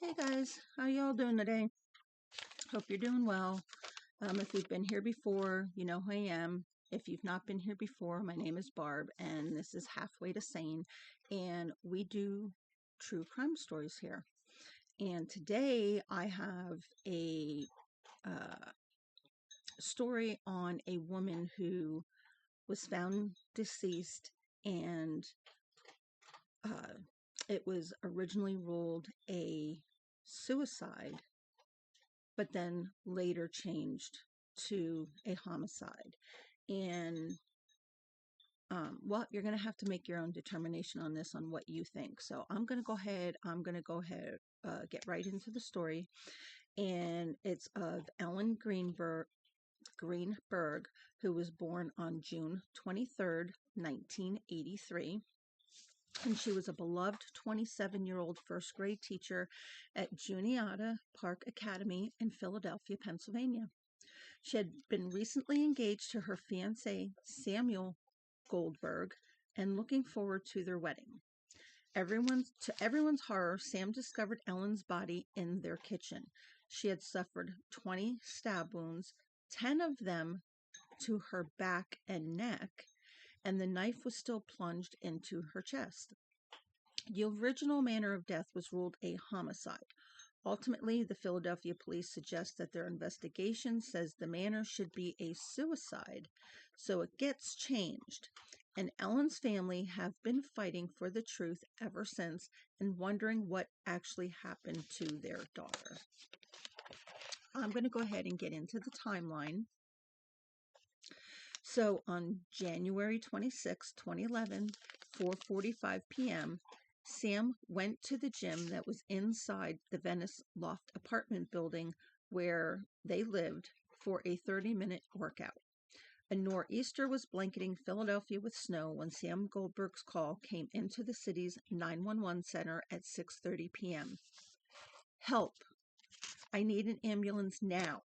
Hey guys, how y'all doing today? Hope you're doing well. If you've been here before, you know who I am. If you've not been here before, my name is Barb, and this is Halfway to Sane, and we do true crime stories here. And today I have a story on a woman who was found deceased, and uh, it was originally ruled a suicide, but then later changed to a homicide. And well, you're going to have to make your own determination on this, on what you think. So I'm going to go ahead, get right into the story. And it's of Ellen Greenberg, who was born on June 23rd, 1983. And she was a beloved 27-year-old first grade teacher at Juniata Park Academy in Philadelphia, Pennsylvania. She had been recently engaged to her fiancé, Samuel Goldberg, and looking forward to their wedding. To everyone's horror, Sam discovered Ellen's body in their kitchen. She had suffered 20 stab wounds, 10 of them to her back and neck, and the knife was still plunged into her chest. The original manner of death was ruled a homicide. Ultimately, the Philadelphia police suggest that their investigation says the manner should be a suicide, so it gets changed. And Ellen's family have been fighting for the truth ever since and wondering what actually happened to their daughter. I'm going to go ahead and get into the timeline. So on January 26, 2011, 4:45 p.m., Sam went to the gym that was inside the Venice Loft apartment building where they lived for a 30-minute workout. A nor'easter was blanketing Philadelphia with snow when Sam Goldberg's call came into the city's 911 center at 6:30 p.m. Help! I need an ambulance now.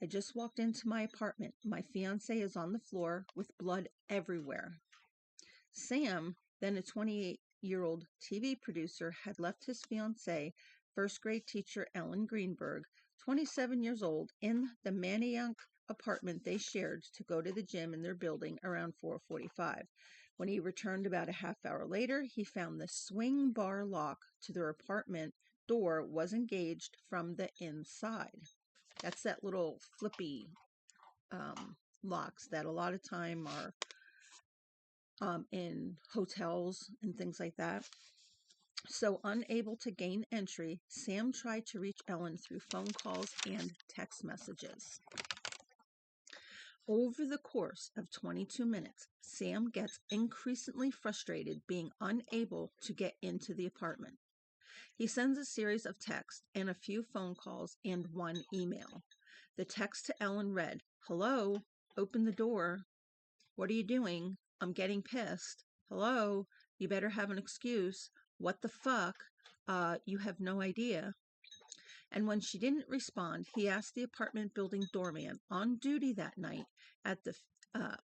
I just walked into my apartment. My fiancé is on the floor with blood everywhere. Sam, then a 28-year-old TV producer, had left his fiancée, first grade teacher Ellen Greenberg, 27 years old, in the Manayunk apartment they shared to go to the gym in their building around 4:45. When he returned about a half hour later, he found the swing bar lock to their apartment door was engaged from the inside. That's that little flippy locks that a lot of time are in hotels and things like that. So unable to gain entry, Sam tried to reach Ellen through phone calls and text messages. Over the course of 22 minutes, Sam gets increasingly frustrated being unable to get into the apartment. He sends a series of texts and a few phone calls and one email. The text to Ellen read, "Hello, open the door. What are you doing? I'm getting pissed. Hello, you better have an excuse. What the fuck? You have no idea." And when she didn't respond, he asked the apartment building doorman on duty that night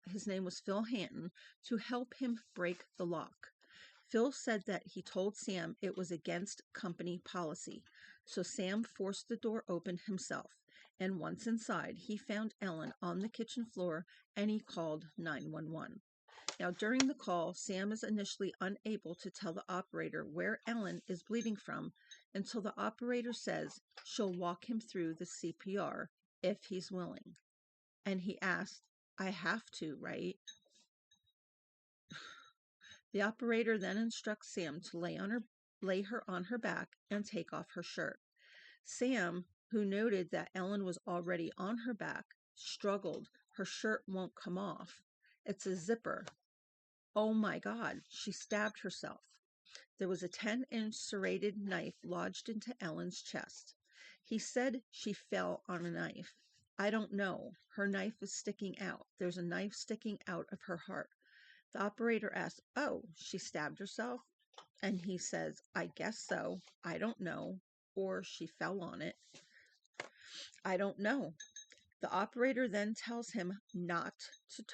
his name was Phil Hanton, to help him break the lock. Phil said that he told Sam it was against company policy, so Sam forced the door open himself, and once inside, he found Ellen on the kitchen floor, and he called 911. Now, during the call, Sam is initially unable to tell the operator where Ellen is bleeding from until the operator says she'll walk him through the CPR if he's willing. And he asked, "I have to, right?" The operator then instructs Sam to lay her on her back and take off her shirt. Sam, who noted that Ellen was already on her back, struggled. Her shirt won't come off. It's a zipper. Oh my God, she stabbed herself. There was a 10-inch serrated knife lodged into Ellen's chest. He said she fell on a knife. I don't know. Her knife is sticking out. There's a knife sticking out of her heart. The operator asked, "Oh, she stabbed herself?" And he says, "I guess so. I don't know. Or she fell on it. I don't know." The operator then tells him not to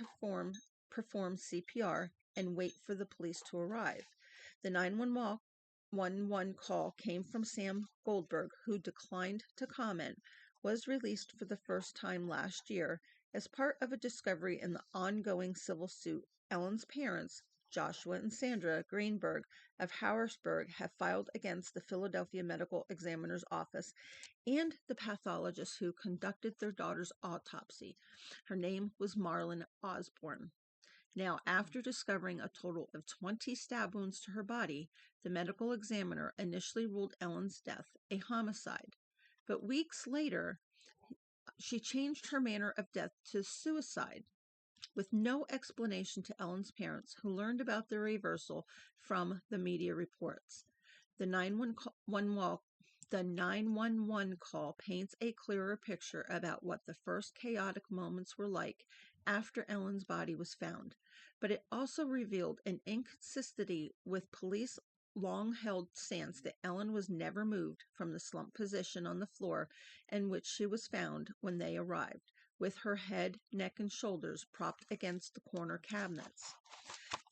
perform CPR and wait for the police to arrive. The 911 call came from Sam Goldberg, who declined to comment, was released for the first time last year as part of a discovery in the ongoing civil suit. Ellen's parents, Joshua and Sandra Greenberg of Harrisburg, have filed against the Philadelphia Medical Examiner's Office and the pathologist who conducted their daughter's autopsy. Her name was Marlon Osborne. Now, after discovering a total of 20 stab wounds to her body, the medical examiner initially ruled Ellen's death a homicide. But weeks later, she changed her manner of death to suicide, with no explanation to Ellen's parents, who learned about the reversal from the media reports. The 911 call paints a clearer picture about what the first chaotic moments were like after Ellen's body was found, but it also revealed an inconsistency with police long-held stance that Ellen was never moved from the slumped position on the floor in which she was found when they arrived, with her head, neck, and shoulders propped against the corner cabinets.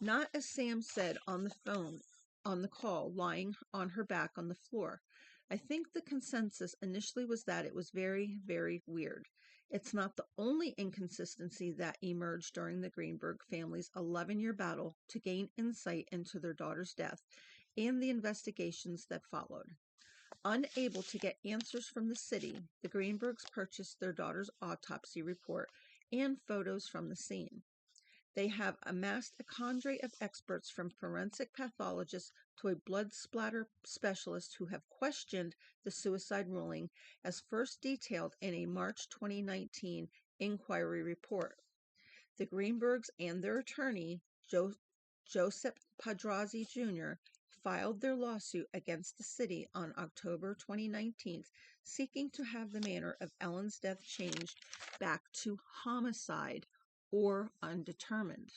Not as Sam said on the call, lying on her back on the floor. I think the consensus initially was that it was very, very weird. It's not the only inconsistency that emerged during the Greenberg family's 11-year battle to gain insight into their daughter's death and the investigations that followed. Unable to get answers from the city, the Greenbergs purchased their daughter's autopsy report and photos from the scene. They have amassed a cadre of experts, from forensic pathologists to a blood splatter specialist, who have questioned the suicide ruling as first detailed in a March 2019 inquiry report. The Greenbergs and their attorney, Joseph Padrazzi Jr., filed their lawsuit against the city on October 2019, seeking to have the manner of Ellen's death changed back to homicide or undetermined,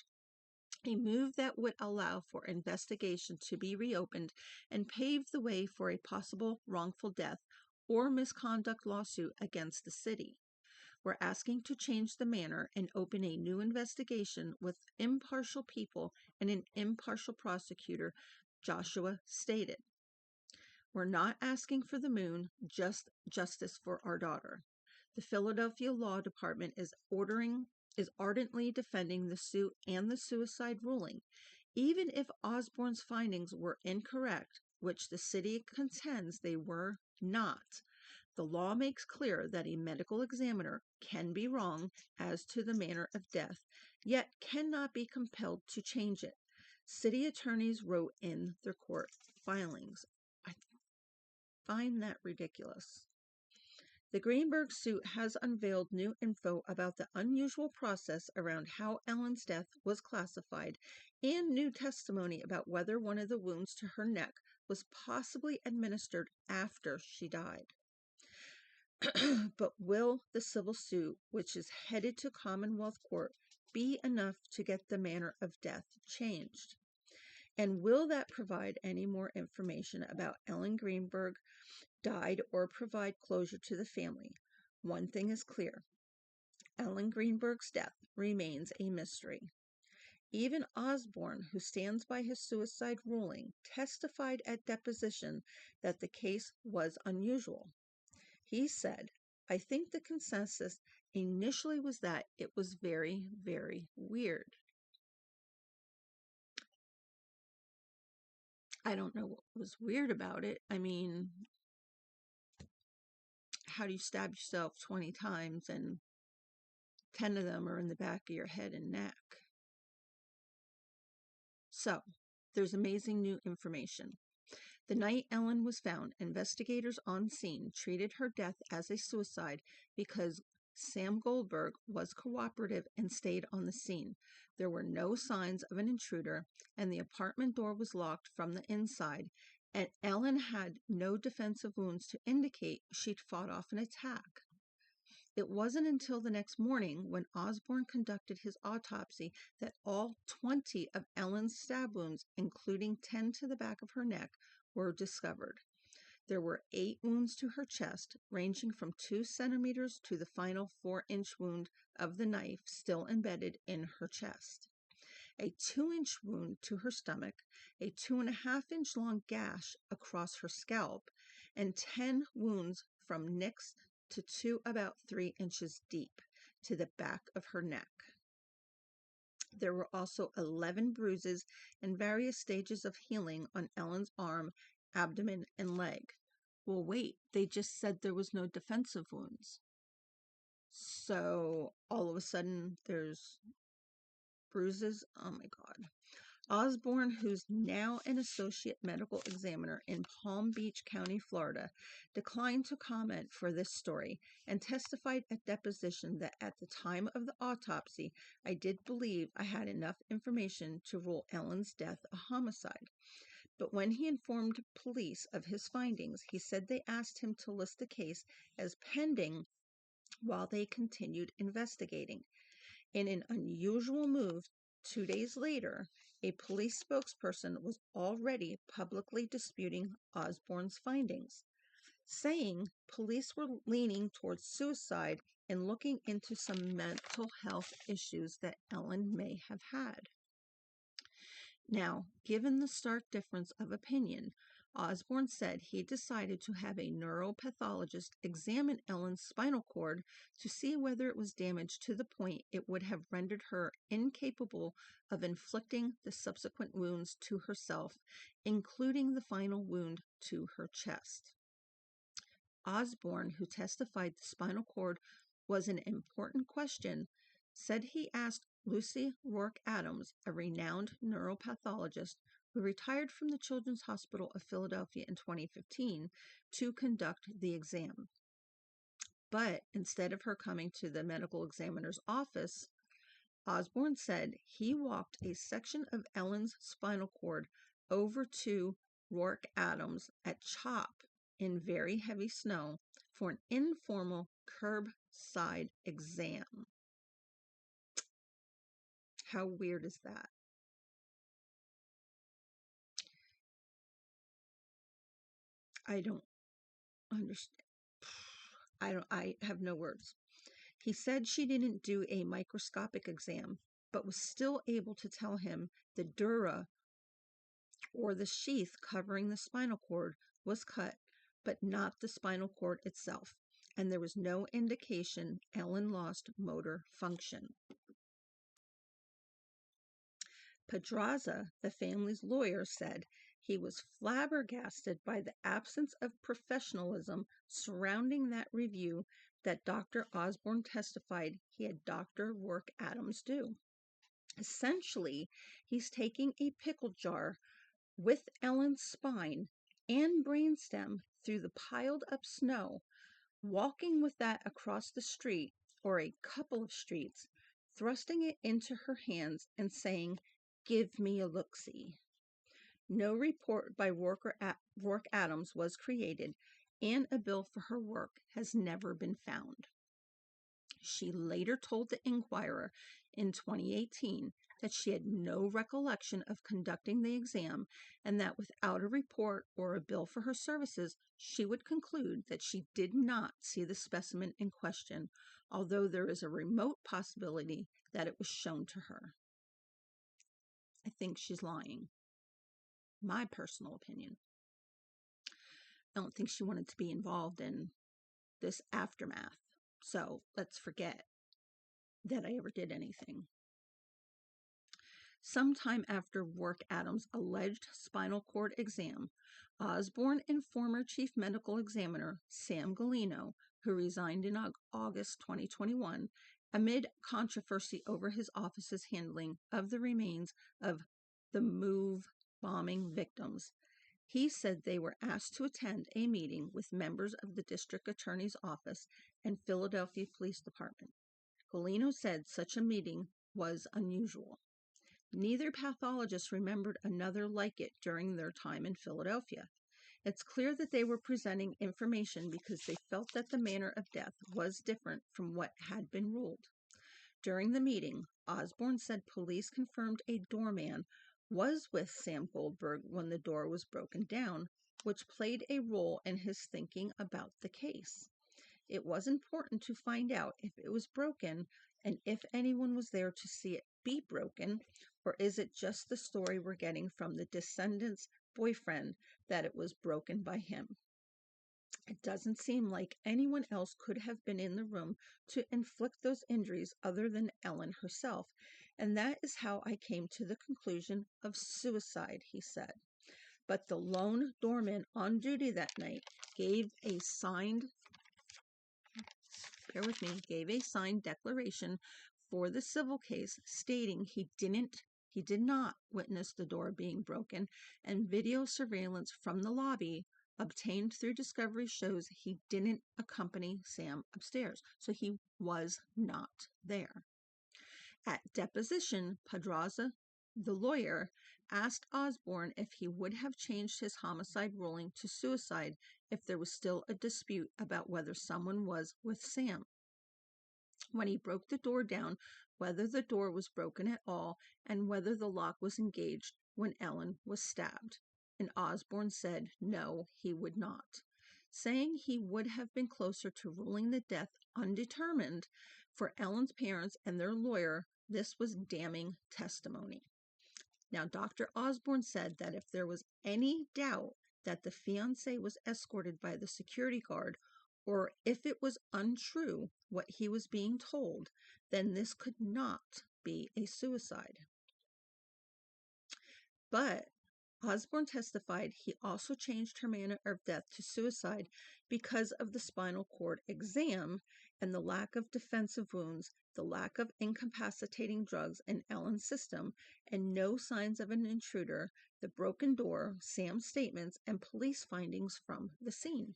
a move that would allow for investigation to be reopened and pave the way for a possible wrongful death or misconduct lawsuit against the city. We're asking to change the manner and open a new investigation with impartial people and an impartial prosecutor, Joshua stated. We're not asking for the moon, just justice for our daughter. The Philadelphia Law Department is ardently defending the suit and the suicide ruling. Even if Osborne's findings were incorrect, which the city contends they were not, the law makes clear that a medical examiner can be wrong as to the manner of death, yet cannot be compelled to change it. City attorneys wrote in their court filings. I find that ridiculous. The Greenberg suit has unveiled new info about the unusual process around how Ellen's death was classified, and new testimony about whether one of the wounds to her neck was possibly administered after she died. But will the civil suit, which is headed to Commonwealth Court, be enough to get the manner of death changed? And will that provide any more information about Ellen Greenberg died or provide closure to the family? One thing is clear: Ellen Greenberg's death remains a mystery. Even Osborne, who stands by his suicide ruling, testified at deposition that the case was unusual. He said, "I think the consensus initially was that it was very, very weird." I don't know what was weird about it. I mean, how do you stab yourself 20 times and 10 of them are in the back of your head and neck? So, there's amazing new information. The night Ellen was found, investigators on scene treated her death as a suicide because Sam Goldberg was cooperative and stayed on the scene. There were no signs of an intruder, and the apartment door was locked from the inside, and Ellen had no defensive wounds to indicate she'd fought off an attack. It wasn't until the next morning, when Osborne conducted his autopsy, that all 20 of Ellen's stab wounds, including 10 to the back of her neck, were discovered. There were 8 wounds to her chest, ranging from 2 centimeters to the final 4-inch wound of the knife still embedded in her chest. a 2-inch wound to her stomach, a 2.5-inch long gash across her scalp, and 10 wounds from nicks to 2 about 3 inches deep to the back of her neck. There were also 11 bruises and various stages of healing on Ellen's arm, abdomen, and leg. Well, wait, they just said there was no defensive wounds. So all of a sudden there's bruises. Oh my God. Osborne, who's now an associate medical examiner in Palm Beach County, Florida, declined to comment for this story and testified at deposition that at the time of the autopsy, I did believe I had enough information to rule Ellen's death a homicide. But when he informed police of his findings, he said they asked him to list the case as pending while they continued investigating. In an unusual move, 2 days later, a police spokesperson was already publicly disputing Osborne's findings, saying police were leaning towards suicide and looking into some mental health issues that Ellen may have had. Now, given the stark difference of opinion, Osborne said he decided to have a neuropathologist examine Ellen's spinal cord to see whether it was damaged to the point it would have rendered her incapable of inflicting the subsequent wounds to herself, including the final wound to her chest. Osborne, who testified the spinal cord was an important question, said he asked Lucy Rourke Adams, a renowned neuropathologist who retired from the Children's Hospital of Philadelphia in 2015, to conduct the exam. But instead of her coming to the medical examiner's office, Osborne said he walked a section of Ellen's spinal cord over to Rourke Adams at CHOP in very heavy snow for an informal curbside exam. How weird is that? I don't understand. I have no words. He said she didn't do a microscopic exam, but was still able to tell him the dura, or the sheath covering the spinal cord, was cut, but not the spinal cord itself, and there was no indication Ellen lost motor function. Pedraza, the family's lawyer, said he was flabbergasted by the absence of professionalism surrounding that review that Dr. Osborne testified he had Dr. Rourke Adams do. Essentially, he's taking a pickle jar with Ellen's spine and brainstem through the piled up snow, walking with that across the street or a couple of streets, thrusting it into her hands and saying, "Give me a look-see." No report by Rourke Adams was created, and a bill for her work has never been found. She later told the Inquirer in 2018 that she had no recollection of conducting the exam, and that without a report or a bill for her services, she would conclude that she did not see the specimen in question, although there is a remote possibility that it was shown to her. I think she's lying. My personal opinion. I don't think she wanted to be involved in this aftermath, so let's forget that I ever did anything. Sometime after Rourke Adams' alleged spinal cord exam, Osborne and former chief medical examiner Sam Galino, who resigned in August 2021, amid controversy over his office's handling of the remains of the MOVE bombing victims, he said they were asked to attend a meeting with members of the district attorney's office and Philadelphia Police Department. Galino said such a meeting was unusual. Neither pathologist remembered another like it during their time in Philadelphia. It's clear that they were presenting information because they felt that the manner of death was different from what had been ruled. During the meeting, Osborne said police confirmed a doorman was with Sam Goldberg when the door was broken down, which played a role in his thinking about the case. It was important to find out if it was broken and if anyone was there to see it be broken, Or is it just the story we're getting from the descendant's boyfriend that it was broken by him? It doesn't seem like anyone else could have been in the room to inflict those injuries other than Ellen herself, and that is how I came to the conclusion of suicide, he said. But the lone doorman on duty that night gave a signed declaration for the civil case stating he did not witness the door being broken, and video surveillance from the lobby obtained through discovery shows he didn't accompany Sam upstairs, so he was not there. At deposition, Pedraza, the lawyer, asked Osborne if he would have changed his homicide ruling to suicide if there was still a dispute about whether someone was with Sam. When he broke the door down, whether the door was broken at all, and whether the lock was engaged when Ellen was stabbed. And Osborne said no, he would not, saying he would have been closer to ruling the death undetermined. For Ellen's parents and their lawyer, this was damning testimony. Now, Dr. Osborne said that if there was any doubt that the fiancé was escorted by the security guard, or if it was untrue what he was being told, then this could not be a suicide. But Osborne testified he also changed her manner of death to suicide because of the spinal cord exam and the lack of defensive wounds, the lack of incapacitating drugs in Ellen's system, and no signs of an intruder, the broken door, Sam's statements, and police findings from the scene.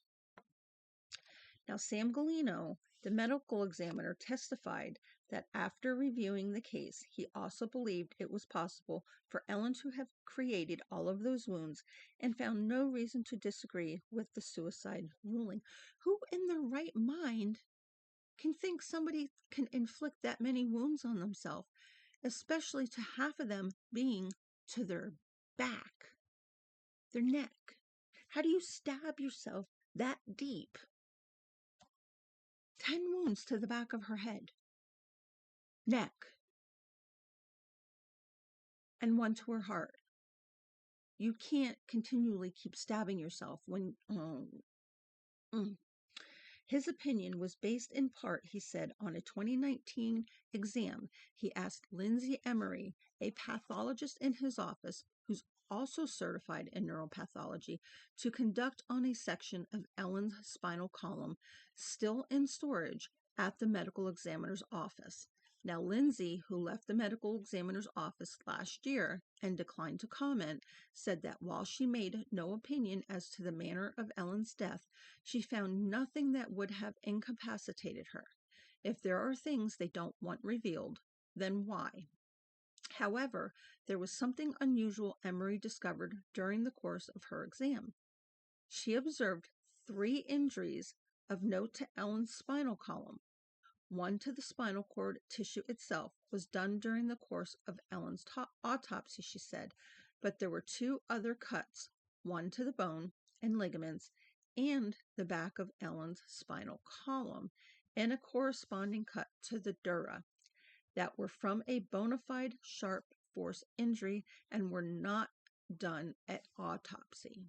Now, Sam Galino, the medical examiner, testified that after reviewing the case, he also believed it was possible for Ellen to have created all of those wounds and found no reason to disagree with the suicide ruling. Who in their right mind can think somebody can inflict that many wounds on themselves, especially to half of them being to their back, their neck? How do you stab yourself that deep? 10 wounds to the back of her head, neck, and 1 to her heart. You can't continually keep stabbing yourself when... His opinion was based in part, he said, on a 2019 exam. He asked Lindsay Emery, a pathologist in his office, who's also certified in neuropathology, to conduct on a section of Ellen's spinal column still in storage at the medical examiner's office. Now, Lindsay, who left the medical examiner's office last year and declined to comment, said that while she made no opinion as to the manner of Ellen's death, she found nothing that would have incapacitated her. If there are things they don't want revealed, then why? However, there was something unusual Emery discovered during the course of her exam. She observed 3 injuries of note to Ellen's spinal column. 1 to the spinal cord tissue itself was done during the course of Ellen's autopsy, she said, but there were 2 other cuts, 1 to the bone and ligaments and the back of Ellen's spinal column, and a corresponding cut to the dura that were from a bona fide sharp force injury and were not done at autopsy.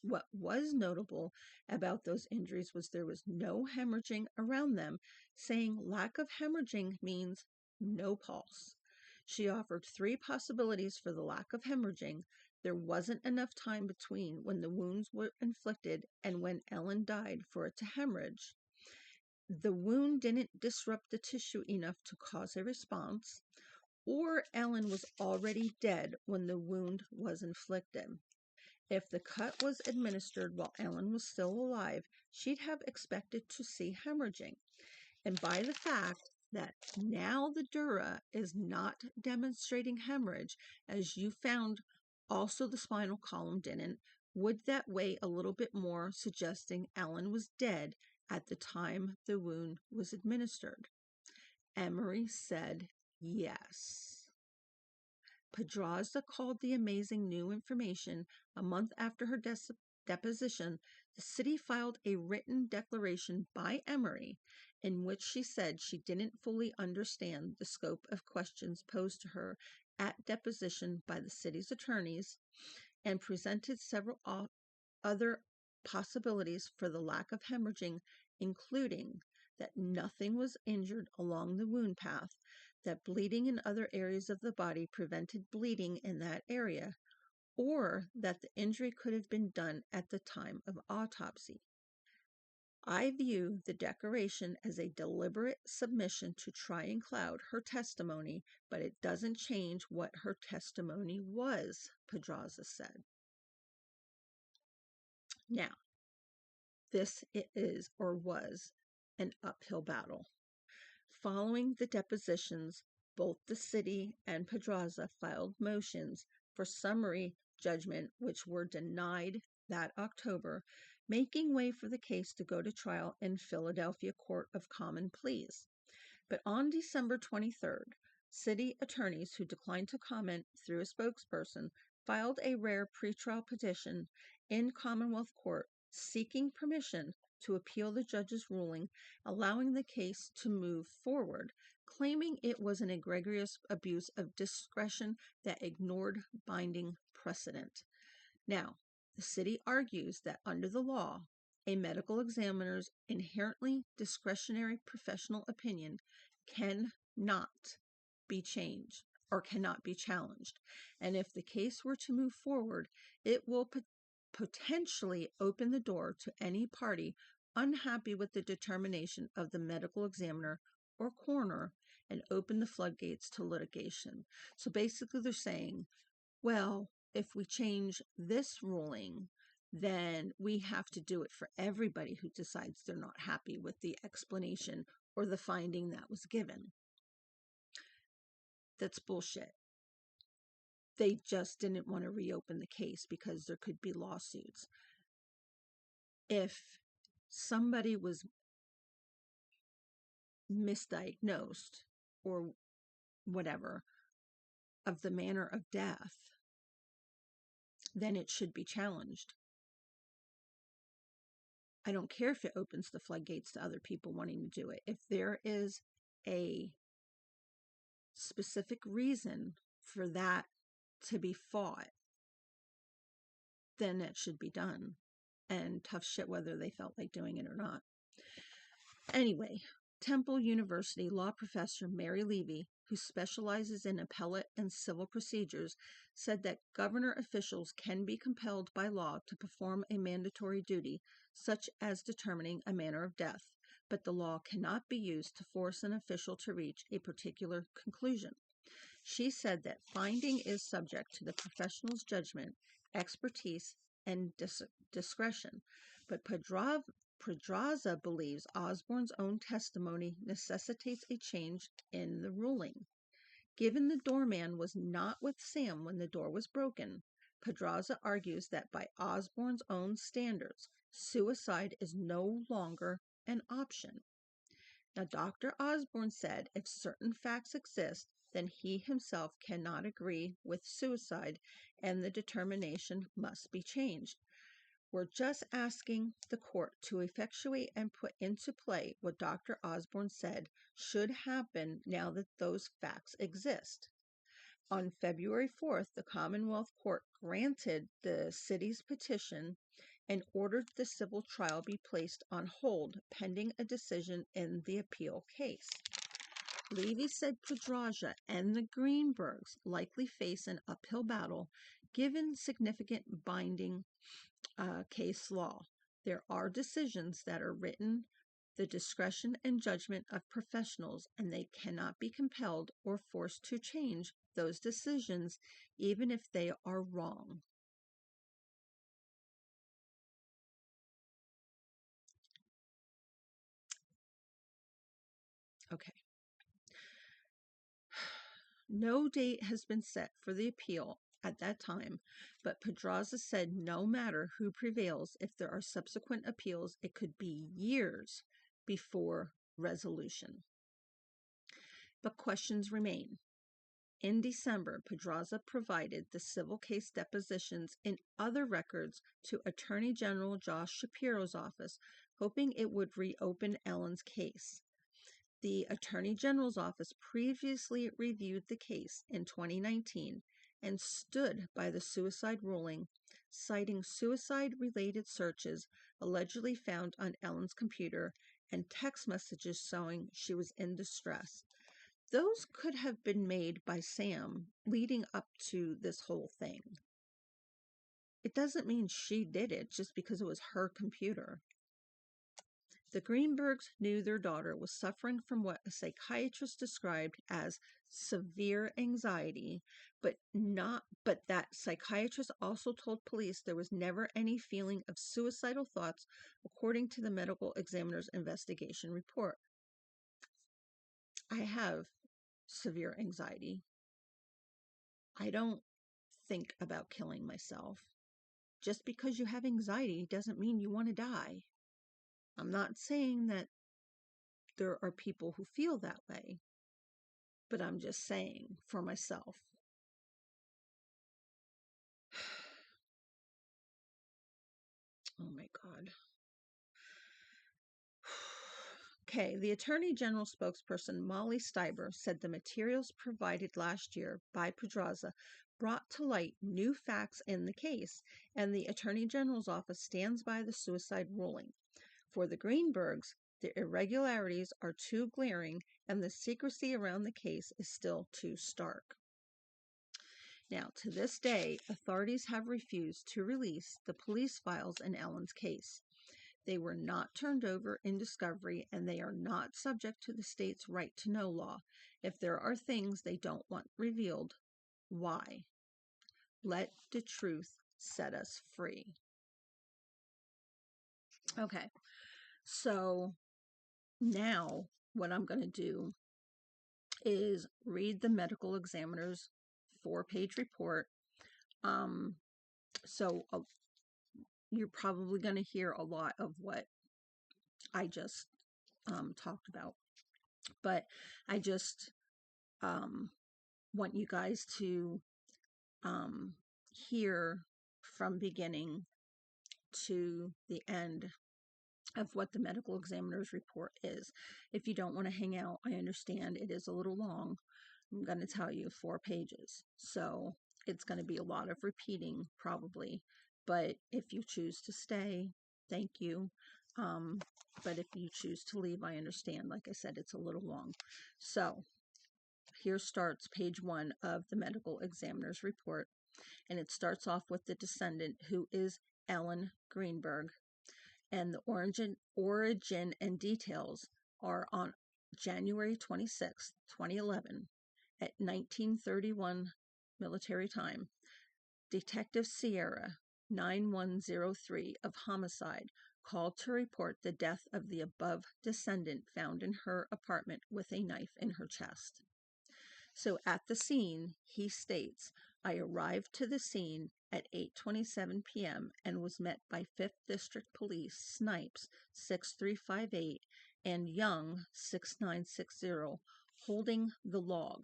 What was notable about those injuries was there was no hemorrhaging around them, saying lack of hemorrhaging means no pulse. She offered 3 possibilities for the lack of hemorrhaging. There wasn't enough time between when the wounds were inflicted and when Ellen died for it to hemorrhage. The wound didn't disrupt the tissue enough to cause a response, or Ellen was already dead when the wound was inflicted. If the cut was administered while Ellen was still alive, she'd have expected to see hemorrhaging. And by the fact that now the dura is not demonstrating hemorrhage, as you found also the spinal column didn't, would that weigh a little bit more, suggesting Ellen was dead at the time the wound was administered? Emery said yes. Pedraza called the amazing new information. A month after her deposition, the city filed a written declaration by Emery in which she said she didn't fully understand the scope of questions posed to her at deposition by the city's attorneys and presented several other possibilities for the lack of hemorrhaging, including that nothing was injured along the wound path, that bleeding in other areas of the body prevented bleeding in that area, or that the injury could have been done at the time of autopsy. I view the declaration as a deliberate submission to try and cloud her testimony, but it doesn't change what her testimony was, Pedraza said. Now, this is or was an uphill battle. Following the depositions, both the city and Pedraza filed motions for summary judgment, which were denied that October, making way for the case to go to trial in Philadelphia Court of Common Pleas. But on December 23rd, city attorneys who declined to comment through a spokesperson filed a rare pretrial petition in Commonwealth Court seeking permission to appeal the judge's ruling, allowing the case to move forward, claiming it was an egregious abuse of discretion that ignored binding precedent. Now, the city argues that under the law, a medical examiner's inherently discretionary professional opinion cannot be changed or cannot be challenged. And if the case were to move forward, it will potentially open the door to any party unhappy with the determination of the medical examiner or coroner and open the floodgates to litigation. So basically they're saying, well, if we change this ruling, then we have to do it for everybody who decides they're not happy with the explanation or the finding that was given. That's bullshit. They just didn't want to reopen the case because there could be lawsuits. If somebody was misdiagnosed or whatever of the manner of death, then it should be challenged. I don't care if it opens the floodgates to other people wanting to do it. If there is a specific reason for that to be fought, then it should be done. And tough shit whether they felt like doing it or not. Anyway, Temple University law professor Mary Levy, who specializes in appellate and civil procedures, said that governor officials can be compelled by law to perform a mandatory duty, such as determining a manner of death, but the law cannot be used to force an official to reach a particular conclusion. She said that finding is subject to the professional's judgment, expertise, and discretion, but Pedraza believes Osborne's own testimony necessitates a change in the ruling. Given the doorman was not with Sam when the door was broken, Pedraza argues that by Osborne's own standards, suicide is no longer an option. Now, Dr. Osborne said if certain facts exist, then he himself cannot agree with suicide and the determination must be changed. We're just asking the court to effectuate and put into play what Dr. Osborne said should happen now that those facts exist. On February 4th, the Commonwealth Court granted the city's petition and ordered the civil trial be placed on hold pending a decision in the appeal case. Levy said Pedraza and the Greenbergs likely face an uphill battle given significant binding case law. There are decisions that are written the discretion and judgment of professionals, and they cannot be compelled or forced to change those decisions, even if they are wrong. Okay. No date has been set for the appeal at that time, but Pedraza said no matter who prevails, if there are subsequent appeals, it could be years before resolution. But questions remain. In December, Pedraza provided the civil case depositions in other records to Attorney General Josh Shapiro's office, hoping it would reopen Ellen's case. The Attorney General's office previously reviewed the case in 2019 and stood by the suicide ruling, citing suicide-related searches allegedly found on Ellen's computer and text messages showing she was in distress. Those could have been made by Sam leading up to this whole thing. It doesn't mean she did it just because it was her computer. The Greenbergs knew their daughter was suffering from what a psychiatrist described as severe anxiety, but that psychiatrist also told police there was never any feeling of suicidal thoughts, according to the medical examiner's investigation report. I have severe anxiety. I don't think about killing myself. Just because you have anxiety doesn't mean you want to die. I'm not saying that there are people who feel that way, but I'm just saying for myself. Oh my God. Okay, the Attorney General spokesperson Molly Steiber said the materials provided last year by Pedraza brought to light new facts in the case, and the Attorney General's office stands by the suicide ruling. For the Greenbergs, the irregularities are too glaring, and the secrecy around the case is still too stark. Now, to this day, authorities have refused to release the police files in Ellen's case. They were not turned over in discovery, and they are not subject to the state's right to know law. If there are things they don't want revealed, why? Let the truth set us free. Okay, so now what I'm going to do is read the medical examiner's 4-page report. So you're probably going to hear a lot of what I just talked about, but I just want you guys to hear from beginning to the end of what the medical examiner's report is. If you don't want to hang out, I understand it is a little long. I'm going to tell you 4 pages, so it's going to be a lot of repeating probably, but if you choose to stay, thank you. But if you choose to leave, I understand. Like I said, it's a little long. So here starts page 1 of the medical examiner's report, and it starts off with the descendant, who is Ellen Greenberg, and the origin and details are on January 26, 2011, at 1931 military time. Detective Sierra 9103 of Homicide called to report the death of the above descendant found in her apartment with a knife in her chest. So at the scene, he states, I arrived to the scene at 8:27 p.m. and was met by 5th District Police Snipes 6358 and Young 6960 holding the log.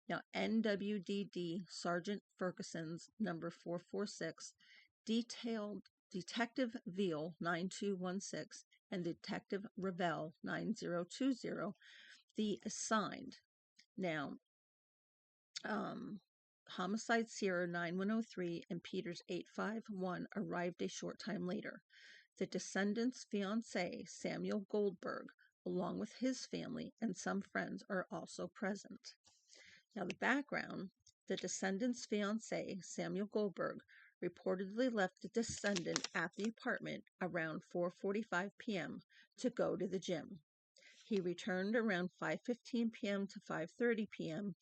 Now, NWDD Sergeant Ferguson's number 446, detailed Detective Veal 9216, and Detective Ravel 9020, the assigned. Now, Homicide Sierra 9103 and Peters 851 arrived a short time later. The descendant's fiancé, Samuel Goldberg, along with his family and some friends, are also present. Now, the background, the descendant's fiancé, Samuel Goldberg, reportedly left the descendant at the apartment around 4:45 p.m. to go to the gym. He returned around 5:15 p.m. to 5:30 p.m.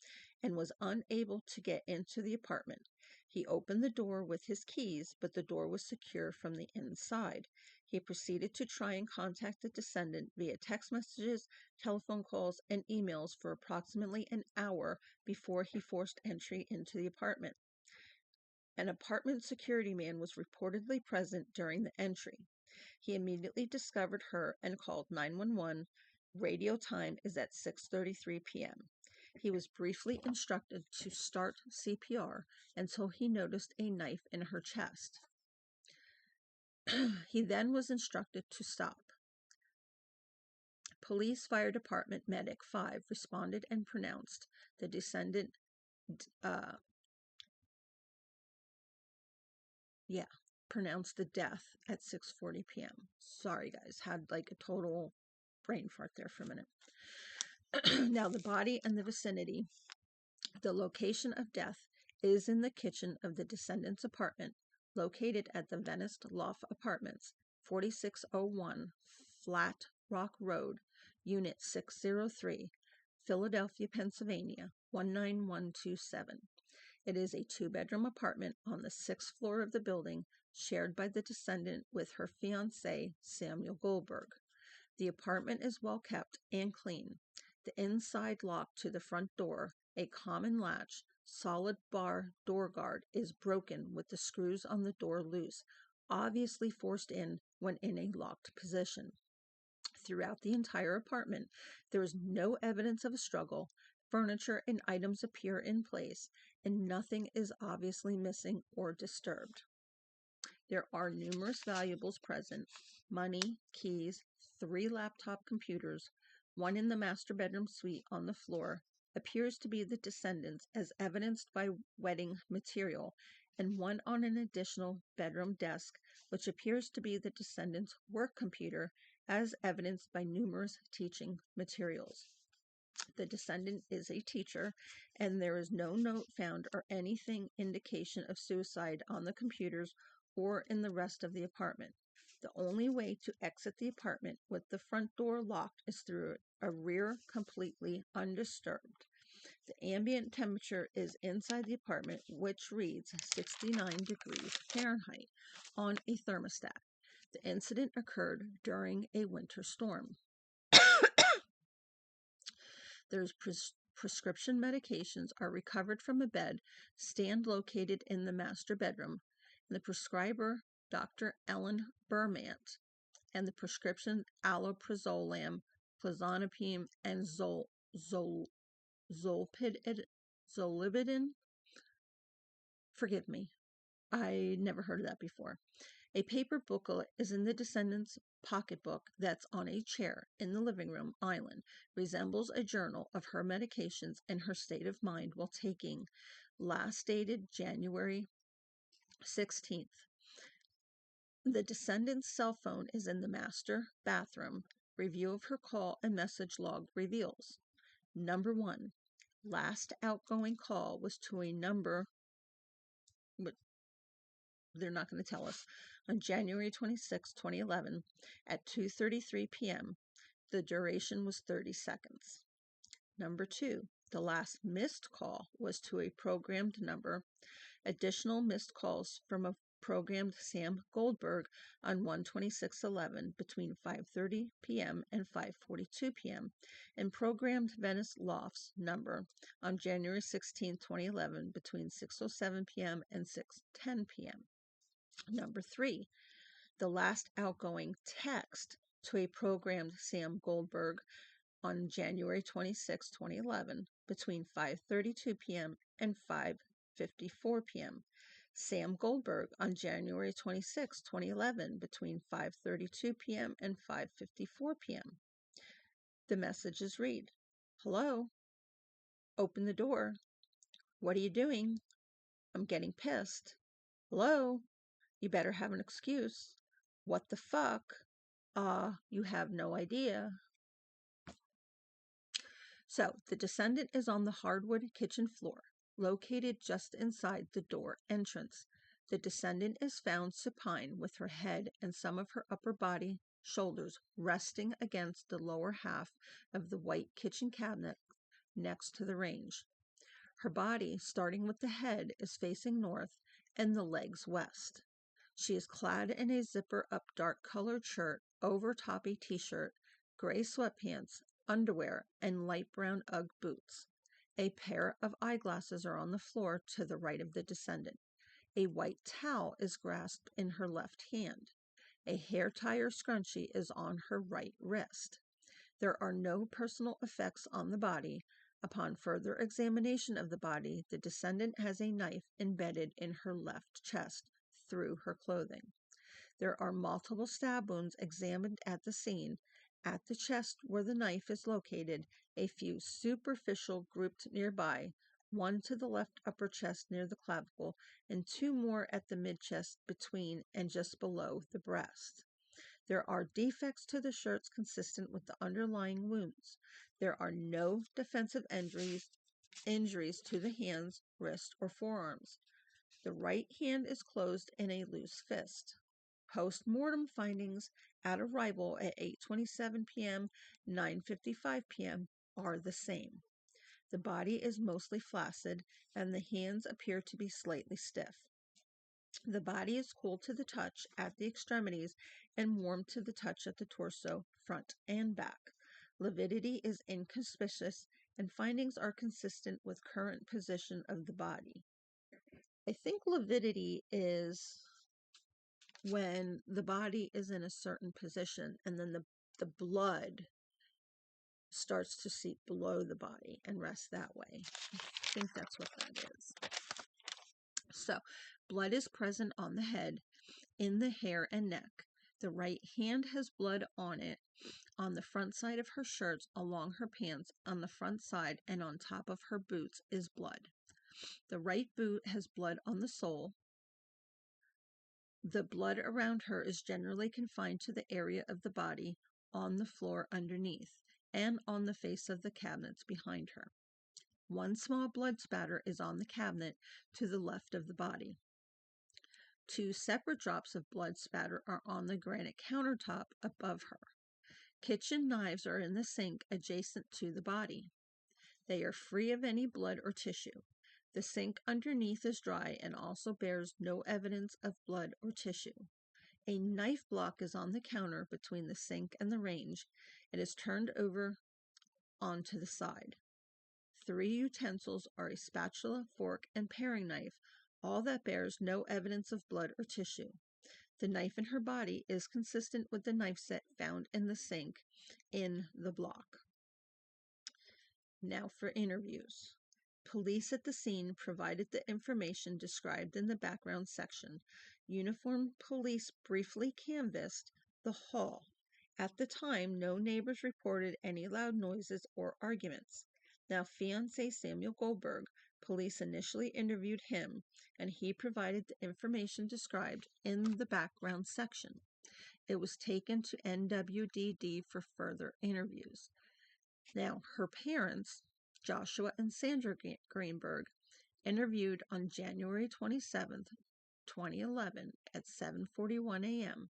and was unable to get into the apartment. He opened the door with his keys, but the door was secure from the inside. He proceeded to try and contact the descendant via text messages, telephone calls, and emails for approximately an hour before he forced entry into the apartment. An apartment security man was reportedly present during the entry. He immediately discovered her and called 911. Radio time is at 6:33 p.m. He was briefly instructed to start CPR until he noticed a knife in her chest. He then was instructed to stop. Police Fire Department Medic 5 responded and pronounced the descendant, pronounced the death at 6:40 p.m. Sorry, guys, had like a total brain fart there for a minute. Now, the body and the vicinity. The location of death is in the kitchen of the descendant's apartment, located at the Venice Loft Apartments, 4601 Flat Rock Road, Unit 603, Philadelphia, Pennsylvania, 19127. It is a two-bedroom apartment on the 6th floor of the building, shared by the descendant with her fiancé, Samuel Goldberg. The apartment is well kept and clean. The inside lock to the front door, a common latch, solid bar door guard, is broken with the screws on the door loose, obviously forced in when in a locked position. Throughout the entire apartment, there is no evidence of a struggle. Furniture and items appear in place, and nothing is obviously missing or disturbed. There are numerous valuables present: money, keys, 3 laptop computers. One in the master bedroom suite on the floor appears to be the descendant's, as evidenced by wedding material, and one on an additional bedroom desk, which appears to be the descendant's work computer, as evidenced by numerous teaching materials. The descendant is a teacher, and there is no note found or anything indication of suicide on the computers or in the rest of the apartment. The only way to exit the apartment with the front door locked is through a rear, completely undisturbed. The ambient temperature is inside the apartment, which reads 69 degrees Fahrenheit on a thermostat. The incident occurred during a winter storm. There's prescription medications are recovered from a bed stand located in the master bedroom. And the prescriber, Dr. Ellen Greenberg, and the prescription alloprazolam, clozapine, and zolpidem. Forgive me, I never heard of that before. A paper booklet is in the descendant's pocketbook that's on a chair in the living room island, resembles a journal of her medications and her state of mind while taking, last dated January 16th. The descendant's cell phone is in the master bathroom. Review of her call and message log reveals: number 1, last outgoing call was to a number, but they're not going to tell us, on January 26, 2011 at 2:33 p.m. The duration was 30 seconds. Number 2, the last missed call was to a programmed number. Additional missed calls from a programmed Sam Goldberg on 1/26/11 between 5:30 p.m. and 5:42 p.m. and programmed Venice Lofts number on January 16, 2011 between 6:07 p.m. and 6:10 p.m. Number 3, the last outgoing text to a programmed Sam Goldberg on January 26, 2011 between 5:32 p.m. and 5:54 p.m. Sam Goldberg on January 26, 2011 between 5:32 p.m. and 5:54 p.m. The messages read: hello, open the door. What are you doing? I'm getting pissed. Hello, you better have an excuse. What the fuck? You have no idea. So, the descendant is on the hardwood kitchen floor, located just inside the door entrance. The descendant is found supine with her head and some of her upper body, shoulders resting against the lower half of the white kitchen cabinet next to the range. Her body, starting with the head, is facing north and the legs west. She is clad in a zipper-up dark-colored shirt over top a t-shirt, gray sweatpants, underwear, and light brown Ugg boots. A pair of eyeglasses are on the floor to the right of the descendant. A white towel is grasped in her left hand. A hair tie or scrunchie is on her right wrist. There are no personal effects on the body. Upon further examination of the body, the descendant has a knife embedded in her left chest through her clothing. There are multiple stab wounds examined at the scene, At the chest where the knife is located, a few superficial grouped nearby, one to the left upper chest near the clavicle, and two more at the mid-chest between and just below the breast. There are defects to the shirts consistent with the underlying wounds. There are no defensive injuries to the hands, wrist, or forearms. The right hand is closed in a loose fist. Post-mortem findings at arrival at 8:27 p.m., 9:55 p.m. are the same. The body is mostly flaccid, and the hands appear to be slightly stiff. The body is cool to the touch at the extremities and warm to the touch at the torso, front, and back. Lividity is inconspicuous, and findings are consistent with current position of the body. I think lividity is when the body is in a certain position and then the blood starts to seep below the body and rest that way. I think that's what that is. So, blood is present on the head, in the hair and neck. The right hand has blood on it, on the front side of her shirts, along her pants, on the front side, and on top of her boots is blood. The right boot has blood on the sole. The blood around her is generally confined to the area of the body, on the floor underneath, and on the face of the cabinets behind her. One small blood spatter is on the cabinet to the left of the body. Two separate drops of blood spatter are on the granite countertop above her. Kitchen knives are in the sink adjacent to the body. They are free of any blood or tissue. The sink underneath is dry and also bears no evidence of blood or tissue. A knife block is on the counter between the sink and the range. It is turned over onto the side. 3 utensils are a spatula, fork, and paring knife, all that bears no evidence of blood or tissue. The knife in her body is consistent with the knife set found in the sink in the block. Now for interviews. Police at the scene provided the information described in the background section. Uniformed police briefly canvassed the hall. At the time, no neighbors reported any loud noises or arguments. Now, fiancé Samuel Goldberg, police initially interviewed him, and he provided the information described in the background section. It was taken to NWDD for further interviews. Now, her parents, Joshua and Sandra Greenberg, interviewed on January 27, 2011 at 7:41 a.m.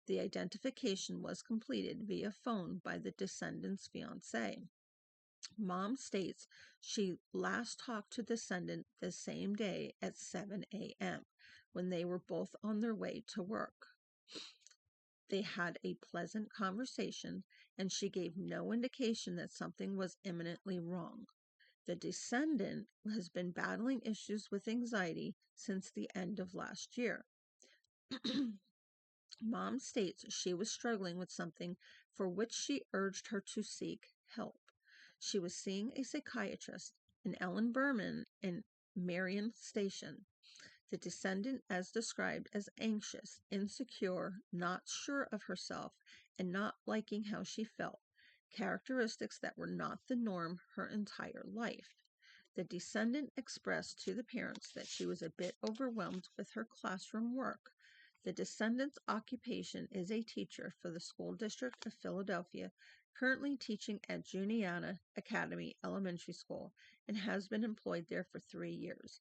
The identification was completed via phone by the descendant's fiancé. Mom states she last talked to descendant the same day at 7 a.m. when they were both on their way to work. They had a pleasant conversation, and she gave no indication that something was imminently wrong. The descendant has been battling issues with anxiety since the end of last year. Mom states she was struggling with something for which she urged her to seek help. She was seeing a psychiatrist, an Ellen Berman in Marion Station. The descendant as described as anxious, insecure, not sure of herself, and not liking how she felt, characteristics that were not the norm her entire life. The descendant expressed to the parents that she was a bit overwhelmed with her classroom work. The descendant's occupation is a teacher for the School District of Philadelphia, currently teaching at Juniata Academy Elementary School, and has been employed there for 3 years.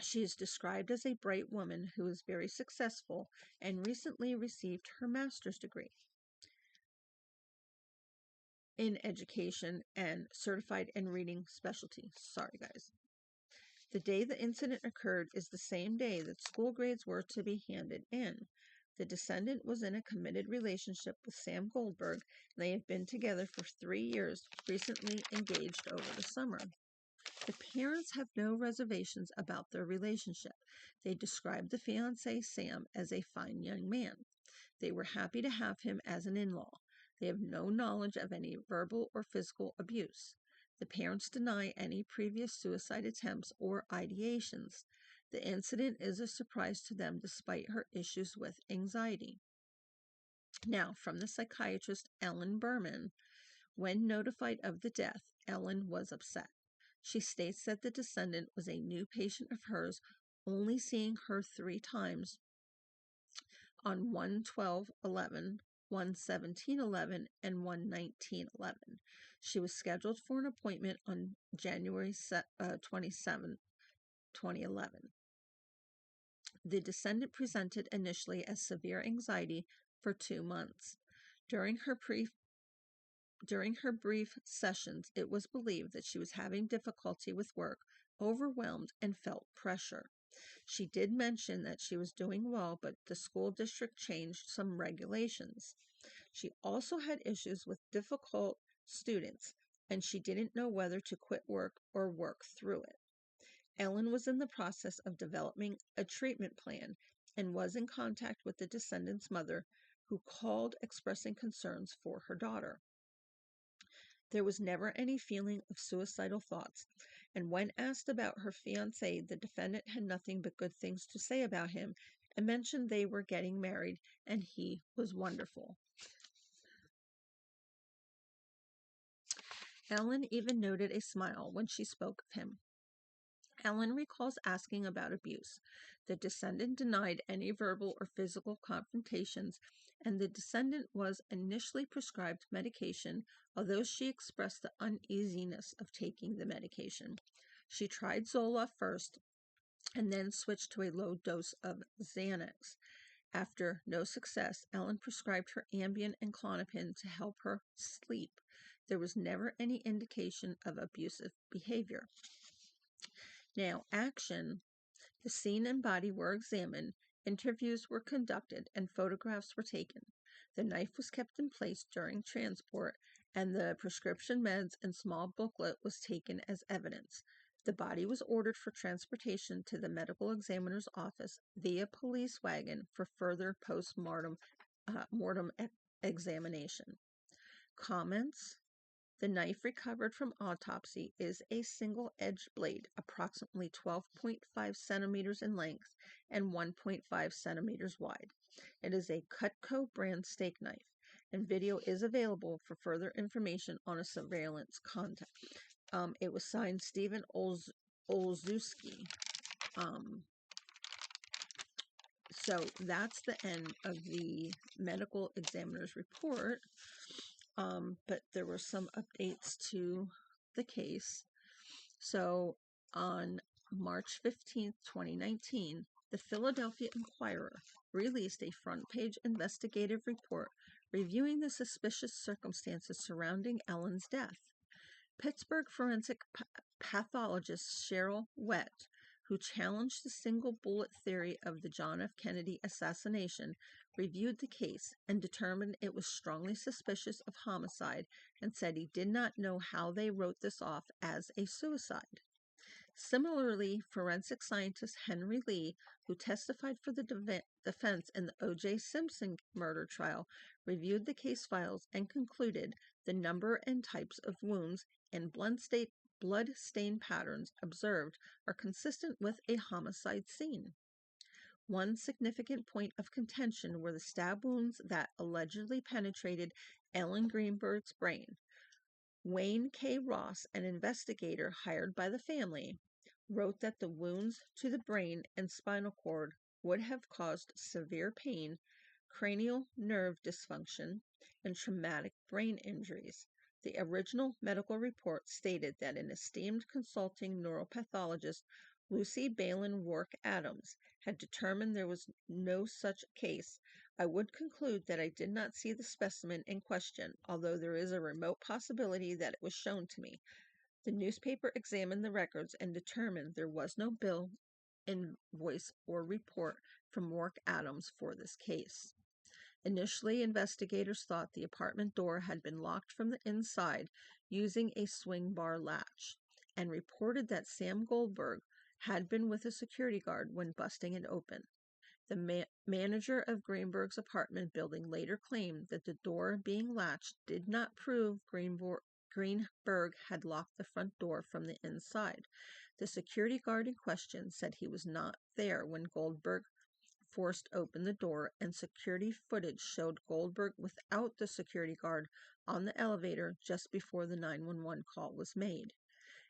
She is described as a bright woman who is very successful and recently received her master's degree in education and certified in reading specialty. Sorry, guys. The day the incident occurred is the same day that school grades were to be handed in. The descendant was in a committed relationship with Sam Goldberg, and they have been together for 3 years, recently engaged over the summer. The parents have no reservations about their relationship. They describe the fiancé, Sam, as a fine young man. They were happy to have him as an in-law. They have no knowledge of any verbal or physical abuse. The parents deny any previous suicide attempts or ideations. The incident is a surprise to them despite her issues with anxiety. Now, from the psychiatrist Ellen Berman, when notified of the death, Ellen was upset. She states that the descendant was a new patient of hers, only seeing her 3 times on 1/12/11, 1/17/11, and 1/19/11. She was scheduled for an appointment on January 27, 2011. The descendant presented initially as severe anxiety for 2 months. During her brief sessions, it was believed that she was having difficulty with work, overwhelmed, and felt pressure. She did mention that she was doing well, but the school district changed some regulations. She also had issues with difficult students, and she didn't know whether to quit work or work through it. Ellen was in the process of developing a treatment plan and was in contact with the descendant's mother, who called expressing concerns for her daughter. There was never any feeling of suicidal thoughts, and when asked about her fiancé, the defendant had nothing but good things to say about him and mentioned they were getting married and he was wonderful. Ellen even noted a smile when she spoke of him. Ellen recalls asking about abuse. The descendant denied any verbal or physical confrontations, and the descendant was initially prescribed medication, although she expressed the uneasiness of taking the medication. She tried Zoloft first and then switched to a low dose of Xanax. After no success, Ellen prescribed her Ambien and Klonopin to help her sleep. There was never any indication of abusive behavior. Now, action. The scene and body were examined, interviews were conducted, and photographs were taken. The knife was kept in place during transport, and the prescription meds and small booklet was taken as evidence. The body was ordered for transportation to the medical examiner's office via police wagon for further post-mortem examination. Comments? The knife recovered from autopsy is a single-edged blade, approximately 12.5 centimeters in length and 1.5 centimeters wide. It is a Cutco brand steak knife, and video is available for further information on a surveillance contact. It was signed Stephen Olszewski. So that's the end of the medical examiner's report. But there were some updates to the case. So on March 15th, 2019, the Philadelphia Inquirer released a front-page investigative report reviewing the suspicious circumstances surrounding Ellen's death. Pittsburgh forensic pathologist Cheryl Wett, who challenged the single bullet theory of the John F. Kennedy assassination, reviewed the case and determined it was strongly suspicious of homicide and said he did not know how they wrote this off as a suicide. Similarly, forensic scientist Henry Lee, who testified for the defense in the O.J. Simpson murder trial, reviewed the case files and concluded the number and types of wounds and blood stain patterns observed are consistent with a homicide scene. One significant point of contention were the stab wounds that allegedly penetrated Ellen Greenberg's brain. Wayne K. Ross, an investigator hired by the family, wrote that the wounds to the brain and spinal cord would have caused severe pain, cranial nerve dysfunction, and traumatic brain injuries. The original medical report stated that an esteemed consulting neuropathologist, Lucy Balin Wark Adams, had determined there was no such case. I would conclude that I did not see the specimen in question, although there is a remote possibility that it was shown to me. The newspaper examined the records and determined there was no bill, invoice, or report from Wark Adams for this case. Initially, investigators thought the apartment door had been locked from the inside using a swing bar latch, and reported that Sam Goldberg had been with a security guard when busting it open. The manager of Greenberg's apartment building later claimed that the door being latched did not prove Greenberg had locked the front door from the inside. The security guard in question said he was not there when Goldberg forced open the door, and security footage showed Goldberg without the security guard on the elevator just before the 911 call was made.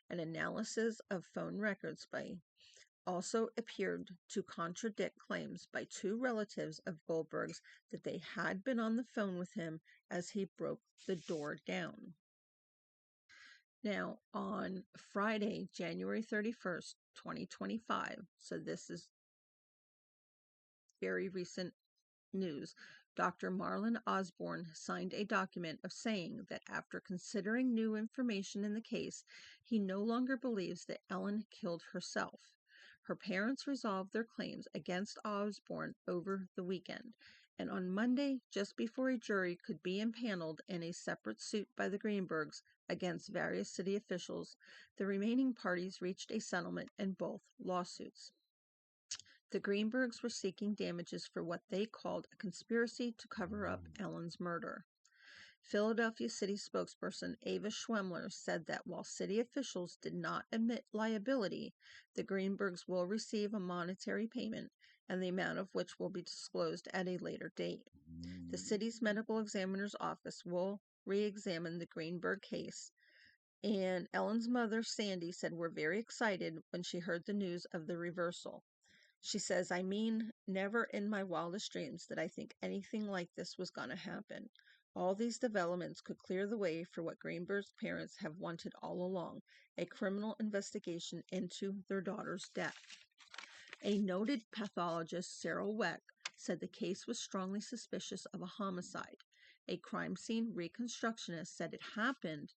An analysis of phone records also appeared to contradict claims by two relatives of Goldberg's that they had been on the phone with him as he broke the door down. Now, on Friday, January 31st, 2025, so this is very recent news, Dr. Marlon Osborne signed a document of saying that after considering new information in the case, he no longer believes that Ellen killed herself. Her parents resolved their claims against Osborne over the weekend, and on Monday, just before a jury could be impaneled in a separate suit by the Greenbergs against various city officials, the remaining parties reached a settlement in both lawsuits. The Greenbergs were seeking damages for what they called a conspiracy to cover up Ellen's murder. Philadelphia City spokesperson Ava Schwemmler said that while city officials did not admit liability, the Greenbergs will receive a monetary payment, and the amount of which will be disclosed at a later date. The city's medical examiner's office will re-examine the Greenberg case, and Ellen's mother, Sandy, said, "We're very excited when she heard the news of the reversal." She says, "I mean, never in my wildest dreams did I think anything like this was going to happen. All these developments could clear the way for what Greenberg's parents have wanted all along, a criminal investigation into their daughter's death." A noted pathologist, Sarah Weck, said the case was strongly suspicious of a homicide. A crime scene reconstructionist said it happened,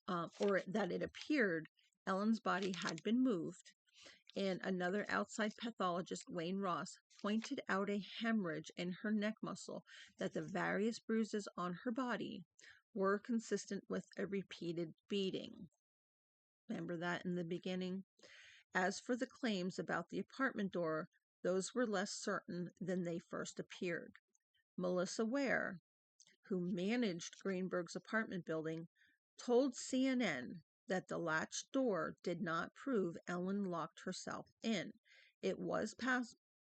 or that it appeared Ellen's body had been moved. And another outside pathologist, Wayne Ross, pointed out a hemorrhage in her neck muscle, that the various bruises on her body were consistent with a repeated beating. Remember that in the beginning? As for the claims about the apartment door, those were less certain than they first appeared. Melissa Ware, who managed Greenberg's apartment building, told CNN that the latch door did not prove Ellen locked herself in. It was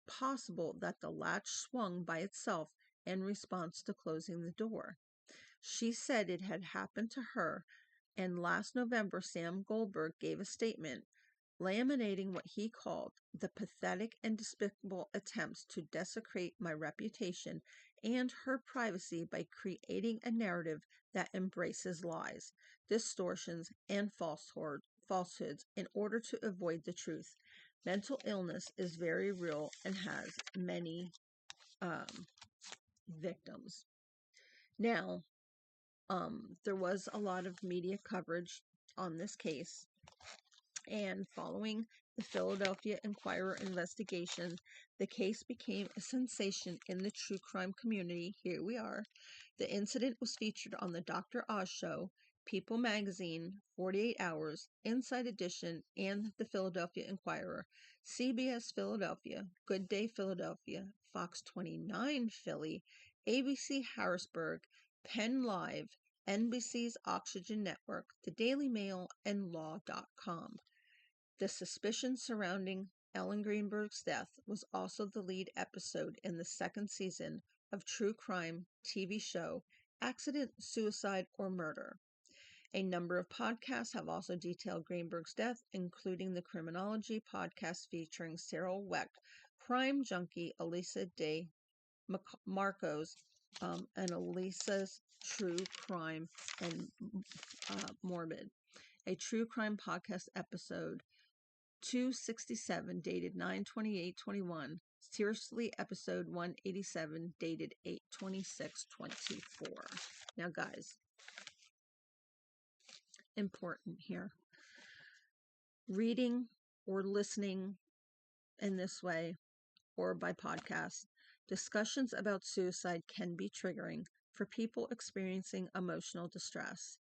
possible that the latch swung by itself in response to closing the door. She said it had happened to her, and last November Sam Goldberg gave a statement laminating what he called the pathetic and despicable attempts to desecrate my reputation and her privacy by creating a narrative that embraces lies, distortions, and falsehoods in order to avoid the truth. Mental illness is very real and has many victims. Now, there was a lot of media coverage on this case, and following the Philadelphia Inquirer investigation, the case became a sensation in the true crime community. Here we are. The incident was featured on the Dr. Oz Show, People Magazine, 48 Hours, Inside Edition, and the Philadelphia Inquirer, CBS Philadelphia, Good Day Philadelphia, Fox 29 Philly, ABC Harrisburg, Penn Live, NBC's Oxygen Network, The Daily Mail, and Law.com. The suspicion surrounding Ellen Greenberg's death was also the lead episode in the second season of true crime TV show Accident, Suicide, or Murder. A number of podcasts have also detailed Greenberg's death, including the Criminology podcast featuring Sarah Weck, crime junkie Elisa De Marcos, and Elisa's True Crime and Morbid, a true crime podcast episode 267 dated 9/28/21, seriously episode 187 dated 8/26/24. Now guys, important here. Reading or listening in this way or by podcast, discussions about suicide can be triggering for people experiencing emotional distress.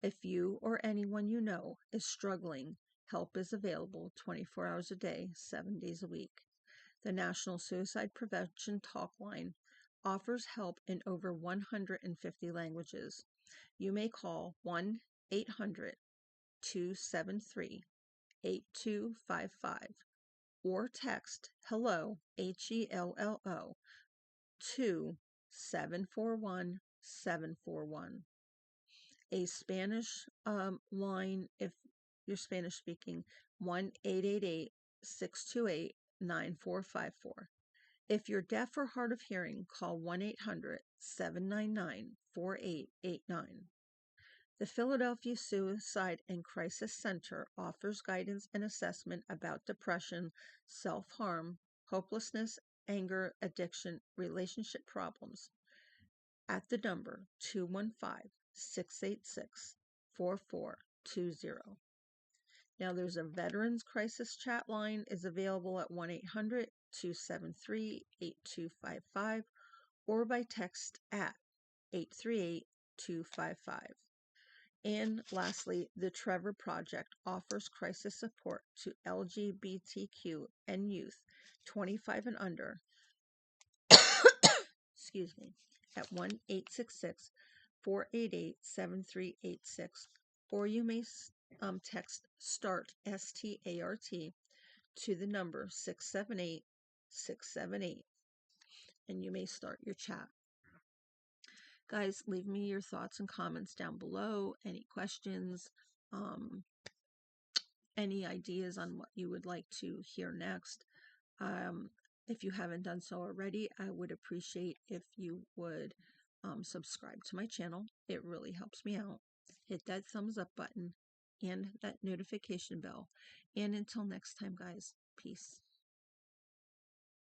If you or anyone you know is struggling, help is available 24 hours a day, 7 days a week. The National Suicide Prevention Talk Line offers help in over 150 languages. You may call 1-800-273-8255 or text HELLO, HELLO, to 741-741. A Spanish line, if you're Spanish speaking, 1-888-628-9454. If you're deaf or hard of hearing, call 1-800-799-4889. The Philadelphia Suicide and Crisis Center offers guidance and assessment about depression, self-harm, hopelessness, anger, addiction, relationship problems at the number 215-686-4420. Now there's a Veterans Crisis Chat line is available at 1-800-273-8255 or by text at 838-255. And lastly, the Trevor Project offers crisis support to LGBTQ and youth 25 and under, excuse me, at 1-866-488-7386, or you may text START, START, to the number 678-678, and you may start your chat. Guys, leave me your thoughts and comments down below, any questions, any ideas on what you would like to hear next. If you haven't done so already, I would appreciate if you would subscribe to my channel. It really helps me out. Hit that thumbs up button and that notification bell. And until next time, guys, peace.